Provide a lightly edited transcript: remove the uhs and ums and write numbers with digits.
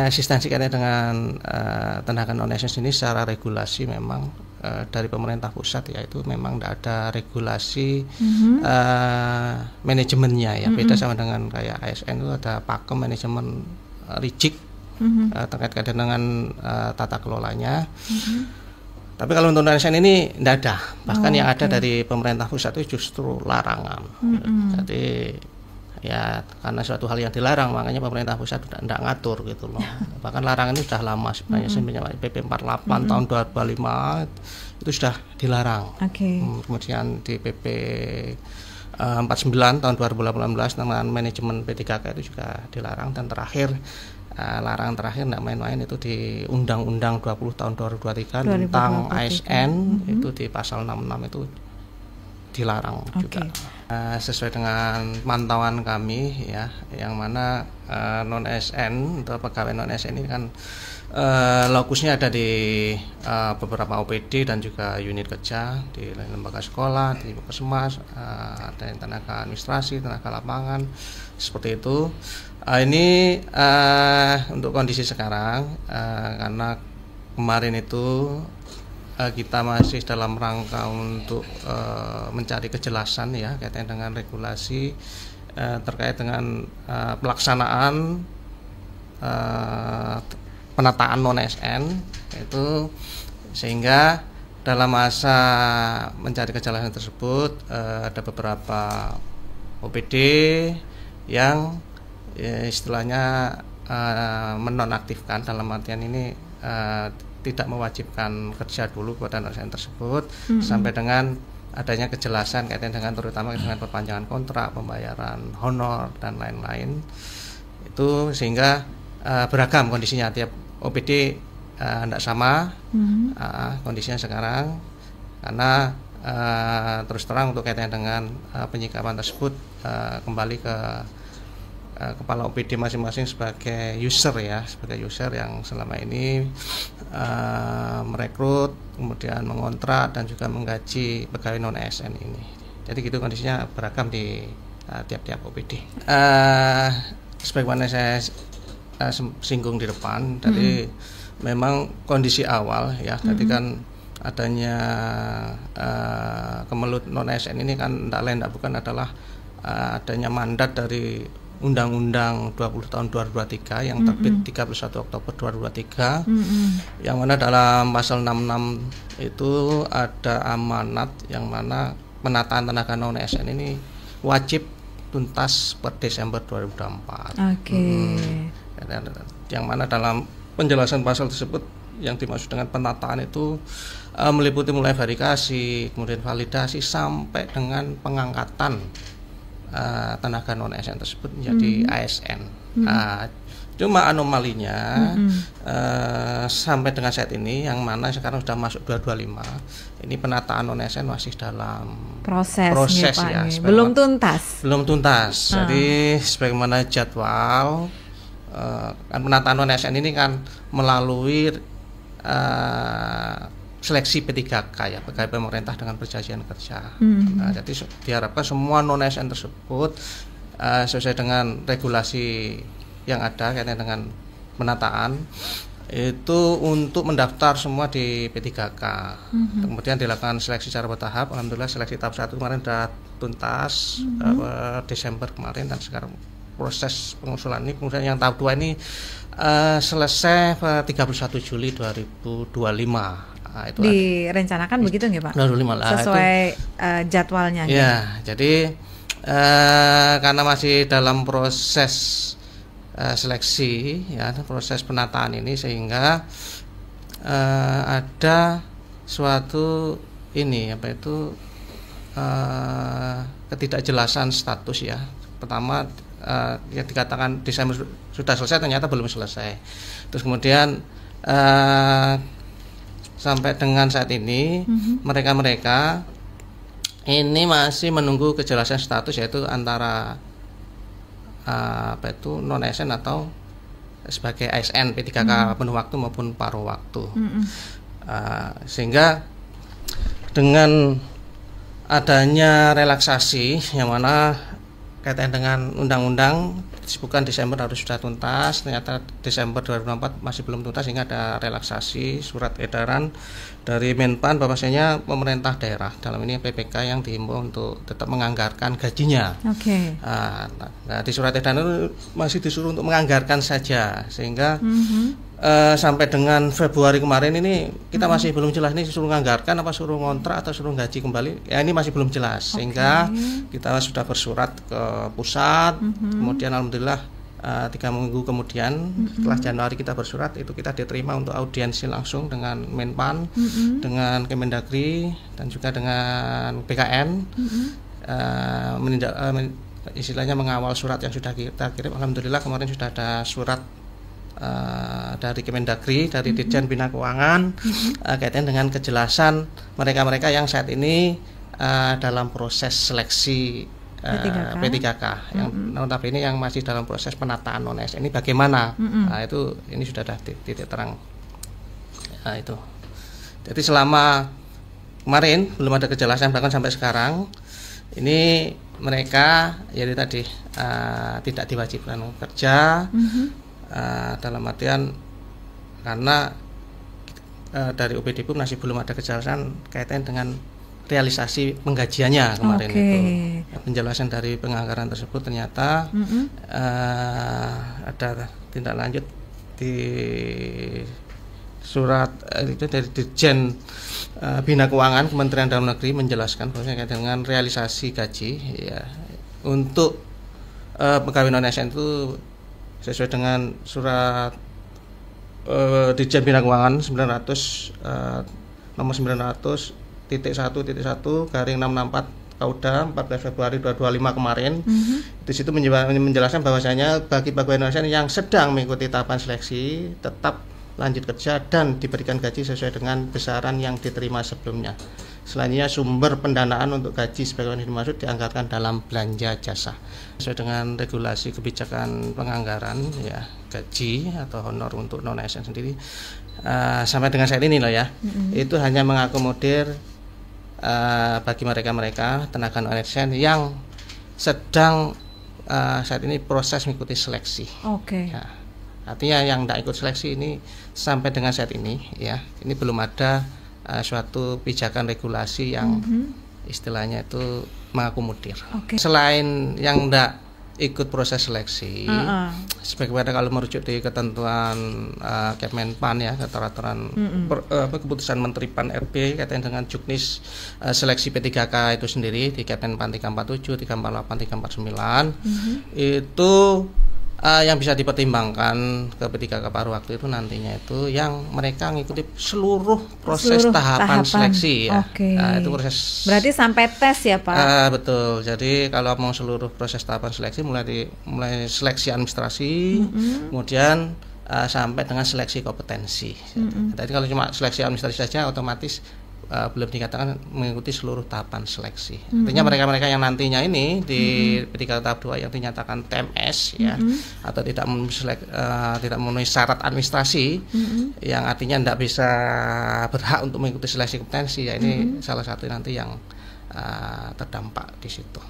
Eksistensi kaitannya dengan tenaga non ASN ini secara regulasi memang dari pemerintah pusat ya itu memang tidak ada regulasi manajemennya ya. Beda sama dengan kayak ASN itu ada pakem manajemen rigid terkait dengan tata kelolanya. Tapi kalau untuk non ASN ini tidak ada. Bahkan yang ada dari pemerintah pusat itu justru larangan. Jadi ya karena suatu hal yang dilarang makanya pemerintah pusat tidak ngatur gitu loh. Bahkan larangan ini sudah lama sebenarnya PP 48 tahun 2005 itu sudah dilarang. Kemudian di PP 49 tahun 2018 tentang manajemen P3K itu juga dilarang, dan terakhir larangan terakhir tidak main-main itu di Undang-Undang 20 tahun 2023 tentang ASN itu di pasal 66 itu dilarang juga. Sesuai dengan pantauan kami ya, yang mana non ASN atau pegawai non ASN ini kan lokusnya ada di beberapa OPD dan juga unit kerja di lembaga sekolah, di puskesmas, ada yang tenaga administrasi, tenaga lapangan seperti itu. Ini untuk kondisi sekarang karena kemarin itu kita masih dalam rangka untuk mencari kejelasan ya kaitan dengan regulasi terkait dengan pelaksanaan penataan non ASN itu, sehingga dalam masa mencari kejelasan tersebut ada beberapa OPD yang istilahnya menonaktifkan, dalam artian ini tidak mewajibkan kerja dulu kepada non ASN tersebut sampai dengan adanya kejelasan kaitan dengan terutama dengan perpanjangan kontrak, pembayaran honor dan lain-lain itu, sehingga beragam kondisinya, tiap OPD tidak sama kondisinya sekarang, karena terus terang untuk kaitan dengan penyikapan tersebut kembali ke kepala OPD masing-masing sebagai user ya, sebagai user yang selama ini merekrut, kemudian mengontrak dan juga menggaji pegawai non ASN ini. Jadi gitu kondisinya beragam di tiap-tiap OPD. Sebagaimana saya singgung di depan, tadi memang kondisi awal ya, tadi kan adanya kemelut non ASN ini kan tidak lain tidak bukan adalah adanya mandat dari Undang-Undang 20 tahun 2023 yang terbit 31 Oktober 2023 yang mana dalam pasal 66 itu ada amanat yang mana penataan tenaga non ASN ini wajib tuntas per Desember 2024. Yang mana dalam penjelasan pasal tersebut yang dimaksud dengan penataan itu meliputi mulai verifikasi, kemudian validasi sampai dengan pengangkatan tenaga non ASN tersebut menjadi ASN. Cuma anomalinya sampai dengan saat ini yang mana sekarang sudah masuk 2025, ini penataan non ASN masih dalam proses ya, belum tuntas. Jadi sebagaimana jadwal kan penataan non ASN ini kan melalui seleksi P3K ya, pegawai pemerintah dengan perjanjian kerja. Jadi diharapkan semua non ASN tersebut sesuai dengan regulasi yang ada kaitan dengan penataan itu untuk mendaftar semua di P3K. Kemudian dilakukan seleksi secara bertahap. Alhamdulillah seleksi tahap 1 kemarin sudah tuntas Desember kemarin, dan sekarang proses pengusulan ini. Kemudian yang tahap 2 ini selesai 31 Juli 2025. Itu direncanakan begitu nggak Pak? Sesuai jadwalnya. Ya, jadi karena masih dalam proses seleksi ya, proses penataan ini, sehingga ada suatu ini ketidakjelasan status ya. Pertama yang dikatakan Desember sudah selesai, ternyata belum selesai. Terus kemudian sampai dengan saat ini mereka ini masih menunggu kejelasan status, yaitu antara non ASN atau sebagai ASN P3K penuh waktu maupun paruh waktu. Sehingga dengan adanya relaksasi yang mana kaitan dengan undang-undang disebutkan Desember harus sudah tuntas, ternyata Desember 2024 masih belum tuntas, sehingga ada relaksasi surat edaran dari Menpan bahwasanya pemerintah daerah, dalam ini PPK, yang dihimbau untuk tetap menganggarkan gajinya. Oke. Nah, di surat edaran itu masih disuruh untuk menganggarkan saja, sehingga sampai dengan Februari kemarin ini kita masih belum jelas ini suruh menganggarkan apa suruh ngontrak atau suruh gaji kembali. Ya, ini masih belum jelas, sehingga kita sudah bersurat ke pusat. Kemudian alhamdulillah 3 minggu kemudian setelah Januari kita bersurat, itu kita diterima untuk audiensi langsung dengan Menpan, dengan Kemendagri, dan juga dengan BKN, istilahnya mengawal surat yang sudah kita kirim. Alhamdulillah kemarin sudah ada surat dari Kemendagri, dari Ditjen Bina Keuangan, kaitan dengan kejelasan mereka-mereka yang saat ini dalam proses seleksi P3K, yang notabene yang masih dalam proses penataan non-ASN ini bagaimana. Nah, itu ini sudah ada titik terang. Nah, itu. Jadi selama kemarin belum ada kejelasan, bahkan sampai sekarang ini mereka jadi tadi tidak diwajibkan kerja. Dalam artian karena dari UPD pun masih belum ada kejelasan kaitan dengan realisasi penggajiannya kemarin. Itu penjelasan dari penganggaran tersebut ternyata ada tindak lanjut di surat itu dari Ditjen Bina Keuangan Kementerian Dalam Negeri menjelaskan bahwa kaitan dengan realisasi gaji ya untuk pegawai non-ASN itu sesuai dengan surat Ditjen Bina Keuangan 900 nomor 900.1.1/664 Kauda 14 Februari 2025 kemarin. Di situ menjelaskan bahwasanya bagi pegawai non-ASN yang sedang mengikuti tahapan seleksi tetap lanjut kerja dan diberikan gaji sesuai dengan besaran yang diterima sebelumnya. Selanjutnya sumber pendanaan untuk gaji sebagaimana dimaksud dianggarkan dalam belanja jasa sesuai dengan regulasi kebijakan penganggaran ya gaji atau honor untuk non-ASN sendiri. Sampai dengan saat ini loh ya, itu hanya mengakomodir bagi mereka tenaga non-ASN yang sedang saat ini proses mengikuti seleksi. Ya, artinya yang tidak ikut seleksi ini sampai dengan saat ini ya, ini belum ada suatu pijakan regulasi yang istilahnya itu mengakomodir. Selain yang tidak ikut proses seleksi, sebagaimana kalau merujuk di ketentuan Kemenpan ya, keteraturan keputusan Menteri Pan RB kaitan dengan juknis seleksi P3K itu sendiri di Kemenpan 347, 348, 349 itu yang bisa dipertimbangkan ke P3K paruh waktu itu nantinya itu yang mereka mengikuti seluruh tahapan seleksi ya. Itu proses. Berarti sampai tes ya Pak? Betul. Jadi kalau mau seluruh proses tahapan seleksi mulai seleksi administrasi, kemudian sampai dengan seleksi kompetensi. Jadi kalau cuma seleksi administrasi saja otomatis belum dikatakan mengikuti seluruh tahapan seleksi. Artinya mereka-mereka yang nantinya ini di P3K tahap 2 yang dinyatakan TMS ya atau tidak memenuhi syarat administrasi yang artinya tidak bisa berhak untuk mengikuti seleksi kompetensi ya, ini salah satu nanti yang terdampak di situ.